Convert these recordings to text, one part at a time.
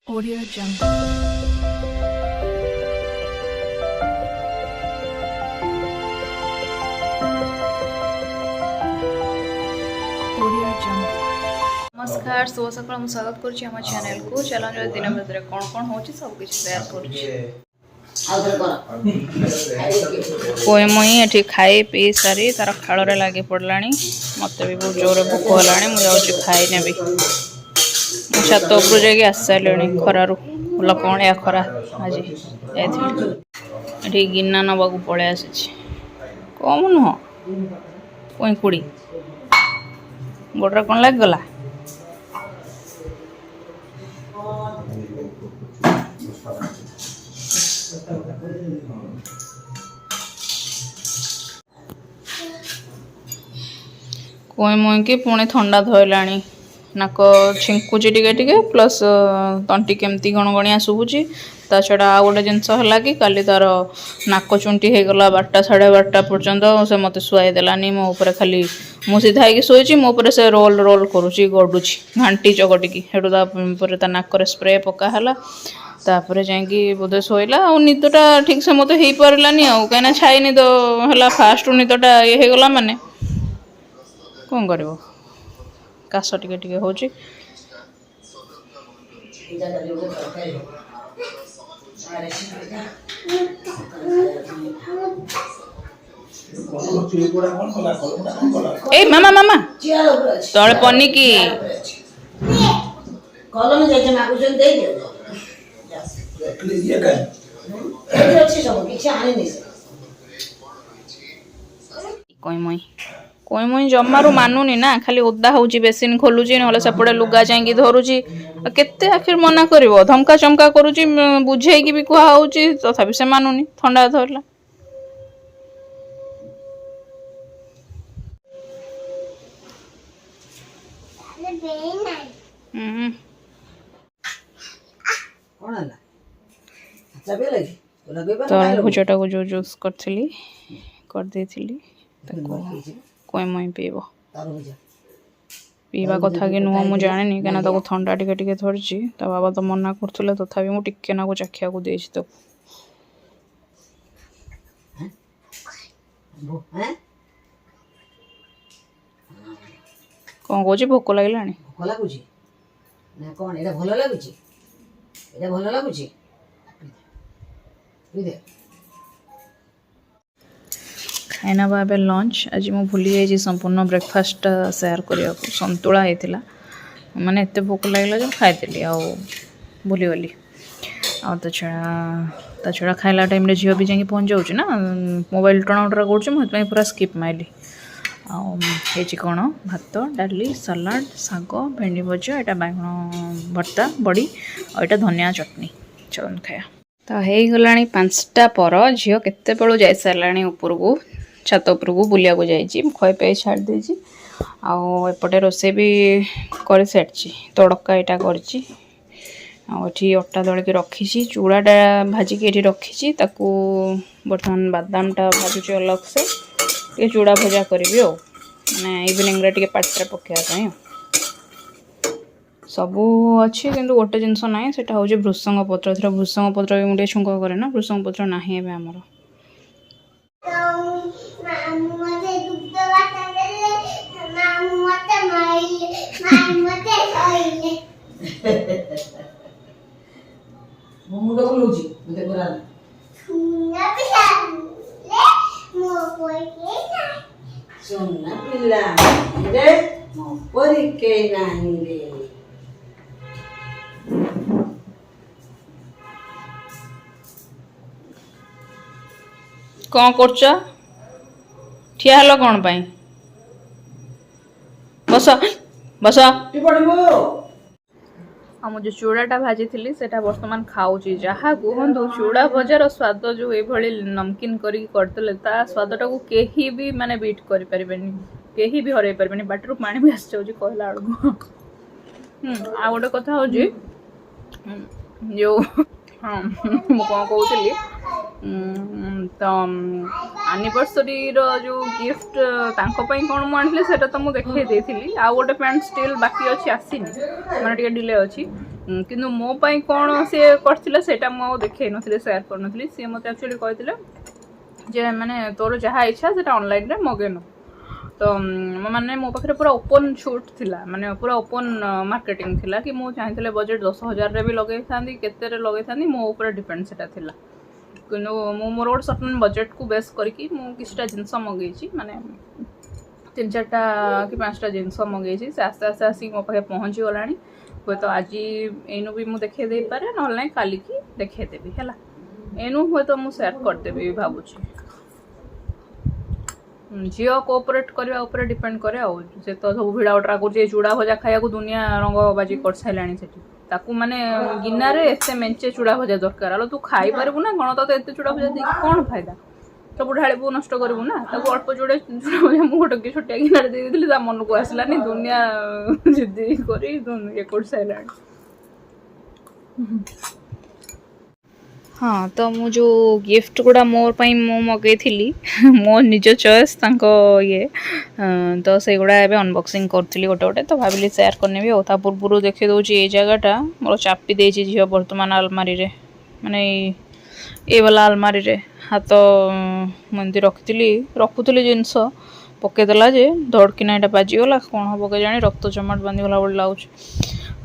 Audio Jungle. Audio Jungle. नमस्कार शुभ सकाळ मु स्वागत करुछि हम चैनल को चैलेंज दिन भीतर कोन कोन होछि सब कुछ शेयर करुछि कोई मुई एठी खाई पी सारी तार खाल रे लागी पड़लानी मते भी बहुत जोर भूख होलानी मु जाउछि खाई नेबी छत ऊपर जाके आस साइलेनी खरारु लकणिया खरा आज एठी गिन्ना नबाकू पळे आसीछि कम नुह कोई कुड़ी गोडरा कोन लाग गला कोई मुई कि पुणी थंडा धरलानी नाक छिंकुची टिके टिके प्लस तंटी केमती गणगणिया शुभुची ता छड़ा आ गोटे जिनस है कि काली तार नाक चुंटी हो गला 12टा 12:30 पर्यंत से मत शुआई देलानी मो ऊपर खाली मु सीधा होगी शोची मो ऊपर से रोल रोल करुची गडुची घांटी चकटिकी हेटु ता नाक स्प्रे पकाला तापर जाकि बोधे शोला आ निदटा ठीक से मत हो पारानी आ कहीं छाई निद है फास्ट निदटा ये हो गला माने कौन कर काश टिके टिके होची ए मामा मामा तळे पन्नी की कॉलम जायचे मागून दे दे ये काय अच्छी सब पीछे आने नहीं कोई मुई जमारू मानुनी ना खाली ओदा होची बेसिन खोलुची नले सेपड़े लुगा जाई धरुची केते आखिर मना करिवो धमका चमका करूची बुझेई की भी कुहा होची तथापि से मानुनी ठंडा धरला तो भुजटा को जो जूस करथली कर देथली कोई मुई पीब पीवा कथा कि नुह मु जानी क्या थंडा टिके टिके धरची ता बाबा तो मना करथले तथापि मु टिके ना को चाखिया को देछि तो कौन कहछि भोक लागलानी भोक लागुची ना कोन एटा भलो लागुची एटा भलो लागुची दे खाना बाबे लंच आज मु भूली जाइए संपूर्ण ब्रेकफास्ट शेयर करिया संतुला होता माने एत भोक लगला जो खाई आ भूली गली आ ता छड़ा खाइला टाइम रे झियो भी जाके पहुंच जाउची ना मोबाइल टर्न आउट करछी मु पूरा स्किप माइली आ कौन भात डाली सलाड साग भेंडी भजा एटा बैगन भर्ता बड़ी और एटा धनिया चटनी चलन खाया तो हो गलानी 5टा पर झील केते बेलू जाई सारानी ऊपर को छात उपर को बुलिया को जाइए खई पे छाड़ देछि आउपटे रोसे भी कर सारी तड़का यहाँ करछि अटा दल के रखी चूड़ाटा भाजिक ये रखी बर्तमान बादामटा भाजुची अलग से ये चूड़ा भजा करी मैंने इवनिंग रे पाटे पकाइवाई सबू अच्छी किंतु गोटे जिनस ना से भृसंग पत्र थोड़ा भृसंग पत्र भी मुझे छुंक करे ना भृसंग पत्र ना आमर मुंडा बोलुची मते करा सुनना पिल्ला रे मो परी के नाही रे कौन करछ ठिया हलो कौन पाई बस बस हम जो चूड़ाटा भाजी थी से बर्तमान खाऊची जहाँ कहतु चूड़ा भजार स्वाद जो ये नमकीन करते स्वादटा को कहीं भी माने बीट कर पारेनि कहीं भी हर पारे बाटर पानी भी आस कहला बेलू आ गोटे कथा हूँ जो हाँ मुझे कौन कहती तो एनिवर्सरी जो गिफ्ट कौन मुझे आनी से तो मुझे देखा आ गोटे पैंट स्टिल बाकी अच्छी आसीनी मैंने डिले अच्छी କିନ୍ତୁ ମୋ ପାଇଁ କ'ଣ ସେ କରିଥିଲା ସେଇଟା ମୁଁ ଆଉ ଦେଖେଇ ନଥିଲି, ସେୟାର କରିନଥିଲି। ସିଏ ମୋତେ ଆକ୍ଚୁଆଲି କହିଥିଲେ ଯେ ମାନେ ତୋର ଯାହା ଇଚ୍ଛା ସେଇଟା ଅନଲାଇନ୍ରେ ମଗେଇନୁ। ତ ମାନେ ମୋ ପାଖରେ ପୁରା ଓପନ୍ ଛୁଟ୍ ଥିଲା, ମାନେ ପୁରା ଓପନ୍ ମାର୍କେଟିଂ ଥିଲା କି ମୁଁ ଚାହିଁଥିଲେ ବଜେଟ୍ 10,000ରେ ବି ଲଗେଇଥାନ୍ତି, କେତେରେ ଲଗେଇଥାନ୍ତି, ମୋ ଉପରେ ଡିପେଣ୍ଡ ସେଇଟା ଥିଲା। କିନ୍ତୁ ମୁଁ ମୋର ଗୋଟେ ସର୍ଟନ୍ ବଜେଟ୍କୁ ବେସ୍ କରିକି ମୁଁ କିଛିଟା ଜିନିଷ ମଗେଇଛି, ମାନେ 3-4ଟା କି 5ଟା ଜିନିଷ ମଗେଇଛି। ସେ ଆସ୍ତେ ଆସ୍ତେ ଆସିକି ମୋ ପାଖେ ପହଞ୍ଚିଗଲାଣି। ହୁଏତ ଆଜି ଏଇନୁ ବି ମୁଁ ଦେଖେଇ ଦେଇପାରେ, ନହେଲେ ନାହିଁ କାଲିକି ଦେଖେଇଦେବି ହେଲା। ଏଇନୁ ହୁଏତ ମୁଁ ସେୟାର କରିଦେବି ଭାବୁଛି। ଝିଅ କୋଅପରେଟ୍ କରିବା ଉପରେ ଡିପେଣ୍ଡ କରେ ଆଉ। ସେ ତ ସବୁ ଭିଡ଼ା ଉଟ୍ରା କରୁଛି, ଚୁଡ଼ା ଭଜା ଖାଇବାକୁ ଦୁନିଆ ରଙ୍ଗବାଜି କରିସାରିଲାଣି ସେଠି। ତାକୁ ମାନେ ଗିନାରେ ଏତେ ମେଞ୍ଚେ ଚୁଡ଼ା ଭଜା ଦରକାର। ଆଲୋ ତୁ ଖାଇପାରିବୁ ନା କ'ଣ? ତତେ ଏତେ ଚୁଡ଼ା ଭଜା ଦେଇକି କ'ଣ ଫାଇଦା? ସବୁ ଢାଳିବୁ, ନଷ୍ଟ କରିବୁ ନା। ତାକୁ ଅଳ୍ପ ଚୁଡ଼ା ଭଜା ମୁଁ ଗୋଟେ ଛୋଟିଆ ଗିନାରେ ଦେଇଦେଇଥିଲି, ତା ମନକୁ ଆସିଲାନି, ଦୁନିଆ ଜିଦି କରି ଇଏ କରିସାରିଲାଣି। ହଁ, ତ ମୁଁ ଯେଉଁ ଗିଫ୍ଟ ଗୁଡ଼ା ମୋ ପାଇଁ ମୁଁ ମଗେଇଥିଲି ମୋ ନିଜ ଚଏସ୍ ତାଙ୍କ ଇଏ, ତ ସେଇଗୁଡ଼ା ଏବେ ଅନବକ୍ସିଂ କରୁଥିଲି ଗୋଟେ ଗୋଟେ, ତ ଭାବିଲି ସେୟାର କରିନେବି ଆଉ। ତା ପୂର୍ବରୁ ଦେଖେଇ ଦେଉଛି ଏଇ ଜାଗାଟା ମୋର ଚାପି ଦେଇଛି ଝିଅ ବର୍ତ୍ତମାନ ଆଲମାରିରେ, ମାନେ ଏଇ ବାଲା ଆଲମାରିରେ। ହାତ ମୁଁ ଏମିତି ରଖୁଥିଲି ଜିନିଷ, ପକେଇଦେଲା ଯେ ଧଡ଼କିନା ଏଇଟା ବାଜିଗଲା। କ'ଣ ହେବ କେଜାଣି, ରକ୍ତ ଜମାଟ ବାନ୍ଧିଗଲା ଭଳି ଲାଗୁଛି।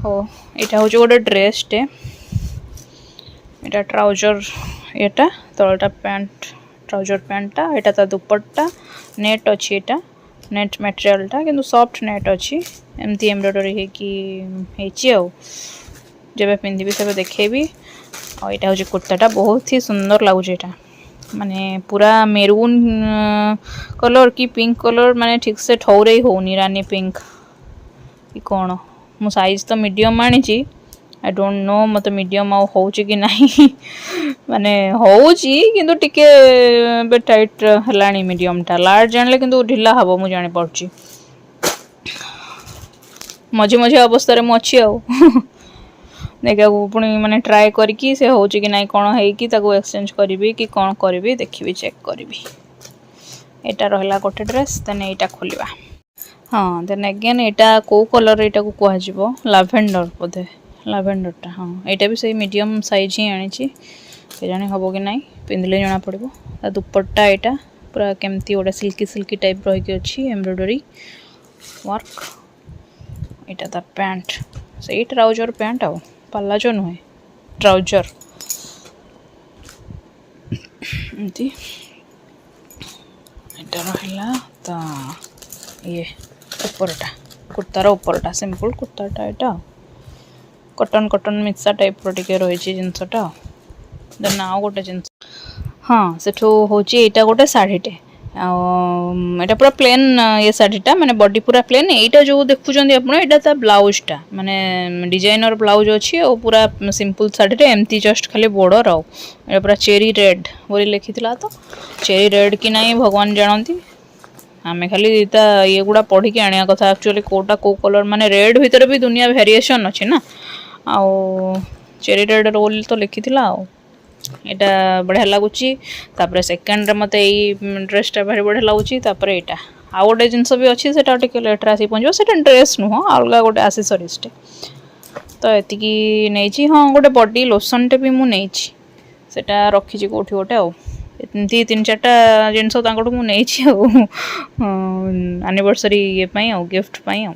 ହଉ, ଏଇଟା ହେଉଛି ଗୋଟେ ଡ୍ରେସ୍ଟେ, এটা ট্রাউজর, এটা তলটা প্যান্ট, ট্রাউজর প্যান্টটা, এটা তা দুপট্টা, নেট ଅଛି, এটা নেট ମ୍ୟାଟେରିଆଲଟା କିନ୍ତୁ ସଫ୍ଟ ନେଟ୍ ଅଛି। ଏମିତି ଏମ୍ବ୍ରଏଡରୀ ହେଇଛି ଆଉ। ଯେବେ ପିନ୍ଧିବି ସେବେ ଦେଖେଇବି। ଆଉ ଏଇଟା ହେଉଛି କୁର୍ତ୍ତାଟା, ବହୁତ ହି ସୁନ୍ଦର ଲାଗୁଛି ଏଇଟା, ମାନେ ପୁରା ମେରୁନ୍ କଲର୍ କି ପିଙ୍କ କଲର୍, ମାନେ ଠିକ୍ସେ ଠଉରେଇ ହେଉନି, ରାନୀ ପିଙ୍କ କି କ'ଣ। ମୁଁ ସାଇଜ୍ ତ ମିଡ଼ିୟମ୍ ଆଣିଛି, ଆଇ ଡୋଣ୍ଟ ନୋ ମୋତେ ମିଡ଼ିୟମ୍ ଆଉ ହେଉଛି କି ନାହିଁ। ମାନେ ହେଉଛି କିନ୍ତୁ ଟିକେ ଏବେ ଟାଇଟ୍ ହେଲାଣି ମିଡ଼ିୟମ୍ଟା। ଲାର୍ଜ ଆଣିଲେ କିନ୍ତୁ ଢିଲା ହେବ, ମୁଁ ଜାଣିପାରୁଛି। ମଝି ଅବସ୍ଥାରେ ମୁଁ ଅଛି ଆଉ। ଦେଖିବାକୁ ପୁଣି ମାନେ ଟ୍ରାଏ କରିକି ସେ ହେଉଛି କି ନାହିଁ, କ'ଣ ହେଇକି ତାକୁ ଏକ୍ସଚେଞ୍ଜ କରିବି କି କ'ଣ କରିବି ଦେଖିବି, ଚେକ୍ କରିବି। ଏଇଟା ରହିଲା ଗୋଟେ ଡ୍ରେସ୍। ଦେନ୍ ଏଇଟା ଖୋଲିବା। ହଁ, ଦେନ୍ ଏଗେନ୍ ଏଇଟା କେଉଁ କଲର୍ ଏଇଟାକୁ କୁହାଯିବ? ଲାଭେଣ୍ଡର ବୋଧେ, ଲାଭେଣ୍ଡରଟା। ହଁ, ଏଇଟା ବି ସେଇ ମିଡ଼ିୟମ୍ ସାଇଜ୍ ହିଁ ଆଣିଛି। କେଜାଣି ହେବ କି ନାହିଁ, ପିନ୍ଧିଲେ ଜଣାପଡ଼ିବ। ତା ଦୁପଟ୍ଟା ଏଇଟା ପୁରା କେମିତି ଗୋଟେ ସିଲ୍କି ଟାଇପ୍ର ହେଇକି ଅଛି, ଏମ୍ବ୍ରଏଡରୀ ୱାର୍କ। ଏଇଟା ତା ପ୍ୟାଣ୍ଟ, ସେଇ ଟ୍ରାଉଜର ପ୍ୟାଣ୍ଟ ଆଉ, ପାଲାଜୋ ନୁହେଁ, ଟ୍ରାଉଜର ଏମିତି। ଏଇଟା ରହିଲା ତା ଇଏ ଉପରଟା, କୁର୍ତ୍ତାର ଉପରଟା, ସିମ୍ପଲ୍ କୁର୍ତ୍ତାଟା ଏଇଟା ଆଉ। କଟନ୍ ମିଶା ଟାଇପ୍ର ଟିକେ ରହିଛି ଜିନିଷଟା ଆଉ। ଦେନ୍ ଆଉ ଗୋଟେ ଜିନିଷ, ହଁ, ସେଠୁ ହେଉଛି ଏଇଟା ଗୋଟେ ଶାଢ଼ୀଟେ। ଆଉ ଏଇଟା ପୁରା ପ୍ଲେନ୍ ଇଏ ଶାଢ଼ୀଟା, ମାନେ ବଡ଼ି ପୁରା ପ୍ଲେନ୍। ଏଇଟା ଯେଉଁ ଦେଖୁଛନ୍ତି ଆପଣ, ଏଇଟା ତା ବ୍ଲାଉଜଟା, ମାନେ ଡିଜାଇନର ବ୍ଲାଉଜ୍ ଅଛି। ଆଉ ପୁରା ସିମ୍ପଲ୍ ଶାଢ଼ୀଟେ, ଏମିତି ଜଷ୍ଟ ଖାଲି ବୋର୍ଡର ଆଉ। ଏଇଟା ପୁରା ଚେରି ରେଡ୍ ବୋଲି ଲେଖିଥିଲା, ତ ଚେରି ରେଡ୍ କି ନାହିଁ ଭଗବାନ ଜାଣନ୍ତି। ଆମେ ଖାଲି ତା ଇଏଗୁଡ଼ା ପଢ଼ିକି ଆଣିବା କଥା। ଆକ୍ଚୁଆଲି କେଉଁଟା କେଉଁ କଲର୍, ମାନେ ରେଡ୍ ଭିତରେ ବି ଦୁନିଆ ଭେରିଏସନ୍ ଅଛି ନା। ଆଉ ଚେରି ରେଡ୍ ରୋଲ୍ ତ ଲେଖିଥିଲା ଆଉ। ଏଇଟା ବଢ଼ିଆ ଲାଗୁଛି। ତାପରେ ସେକେଣ୍ଡରେ ମୋତେ ଏଇ ଡ୍ରେସ୍ଟା ଭାରି ବଢ଼ିଆ ଲାଗୁଛି। ତାପରେ ଏଇଟା ଆଉ ଗୋଟେ ଜିନିଷ ବି ଅଛି, ସେଇଟା ଟିକେ ଲେଟ୍ରେ ଆସିକି ପହଞ୍ଚିବ। ସେଇଟା ଡ୍ରେସ୍ ନୁହଁ, ଅଲଗା ଗୋଟେ ଆକ୍ସେସରିଜ୍ଟେ। ତ ଏତିକି ନେଇଛି। ହଁ, ଗୋଟେ ବଡ଼ି ଲୋସନ୍ଟେ ବି ମୁଁ ନେଇଛି, ସେଇଟା ରଖିଛି କେଉଁଠି ଗୋଟେ ଆଉ। ଏମିତି 3-4ଟା ଜିନିଷ ତାଙ୍କଠୁ ମୁଁ ନେଇଛି ଆଉ, ଆନିଭର୍ସରୀ ଇଏ ପାଇଁ ଆଉ, ଗିଫ୍ଟ ପାଇଁ ଆଉ।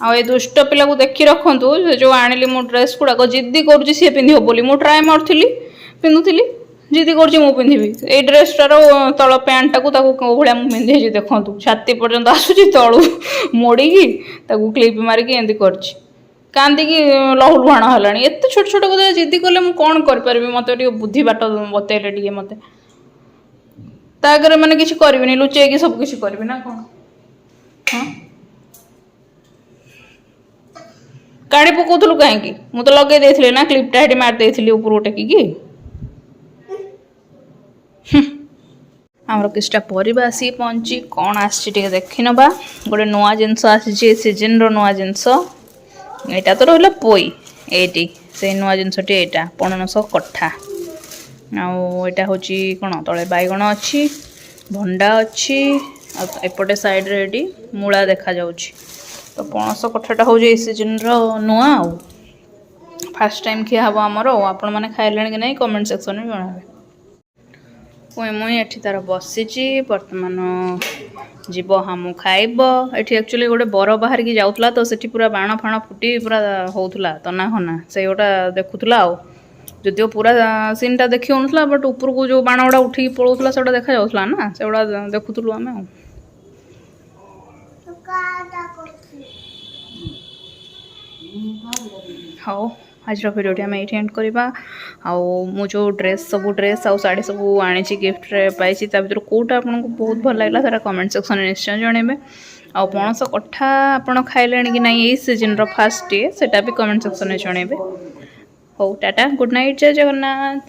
ଆଉ ଏ ଦୁଷ୍ଟ ପିଲାକୁ ଦେଖି ରଖନ୍ତୁ, ସେ ଯେଉଁ ଆଣିଲି ମୁଁ ଡ୍ରେସ୍ ଗୁଡ଼ାକ, ଜିଦ୍ଦି କରୁଛି ସିଏ ପିନ୍ଧିବ ବୋଲି। ମୁଁ ଟ୍ରାଏ ମାରୁଥିଲି, ପିନ୍ଧୁଥିଲି, ଜିଦ୍ଦି କରୁଛି ମୁଁ ପିନ୍ଧିବି। ଏଇ ଡ୍ରେସ୍ଟାର ତଳ ପ୍ୟାଣ୍ଟଟାକୁ ତାକୁ କେଉଁ ଭଳିଆ ମୁଁ ପିନ୍ଧେଇଛି ଦେଖନ୍ତୁ, ଛାତି ପର୍ଯ୍ୟନ୍ତ ଆସୁଛି, ତଳୁ ମୋଡ଼ିକି ତାକୁ କ୍ଲିପ୍ ମାରିକି ଏମିତି କରିଛି। କାନ୍ଦିକି ଲହୁଲୁହାଣ ହେଲାଣି। ଏତେ ଛୋଟ କଥା ଜିଦ୍ଦି କଲେ ମୁଁ କ'ଣ କରିପାରିବି? ମୋତେ ଟିକେ ବୁଦ୍ଧି ବାଟ ବତେଇଲେ ଟିକେ ମୋତେ। ତା ଆଗରେ ମାନେ କିଛି କରିବିନି, ଲୁଚେଇକି ସବୁ କିଛି କରିବି ନା କ'ଣ? ହଁ, କାଢ଼ି ପକଉଥିଲୁ କାହିଁକି? ମୁଁ ତ ଲଗେଇ ଦେଇଥିଲି ନା, କ୍ଲିପ୍ଟା ହେଠି ମାରି ଦେଇଥିଲି ଉପରକୁ ଟେକିକି। ଆମର କିଛିଟା ପରିବା ଆସିକି ପହଞ୍ଚି, କ'ଣ ଆସିଛି ଟିକେ ଦେଖିନେବା। ଗୋଟେ ନୂଆ ଜିନିଷ ଆସିଛି, ଏ ସିଜନ୍ର ନୂଆ ଜିନିଷ। ଏଇଟା ତ ରହିଲା ପୋଇ, ଏଇଠି ସେଇ ନୂଆ ଜିନିଷଟି, ଏଇଟା ପଣସ କଠା। ଆଉ ଏଇଟା ହେଉଛି କ'ଣ, ତଳେ ବାଇଗଣ ଅଛି, ଭଣ୍ଡା ଅଛି, ଆଉ ଏପଟେ ସାଇଡ଼୍ରେ ଏଠି ମୂଳା ଦେଖାଯାଉଛି। तो पणस कठाटा हूँ ये सीजन नुआ आउ फास्ट टाइम खिया हम आमर आपण मैंने खाइले कि नहीं कमेंट सेक्शन में जनाबे पुई मुई एठी तार बसीची बर्तमान जीव हम खाइब एठी एक्चुअली गोटे बर बाहर की जाउतला तो सेठी पूरा बाण फाण फुटी पूरा होउतला तना खना से गोटा देखुतला आउ जदिओ पूरा सीनटा देखी होनुतला बट ऊपर को जो बाण गुड़ा उठी पळौतला सेटा देखा जाउतला ना सेगुड़ा देखुतलु आमे हाँ आज भिडियोटी आम ये एंड करवा आउ जो ड्रेस सब ड्रेस आउ साड़ी सब आनी गिफ्ट रे पाई भर कौटा आपको बहुत भल लगा सारा कमेंट सेक्शन में निश्चय जनइबे आ पणस कठा आपड़ खाइले कि ना यही सीजन फास्ट डे सेटा भी कमेंट सेक्शन में जनइबे। हो टाटा गुड नाइट जय जगन्नाथ।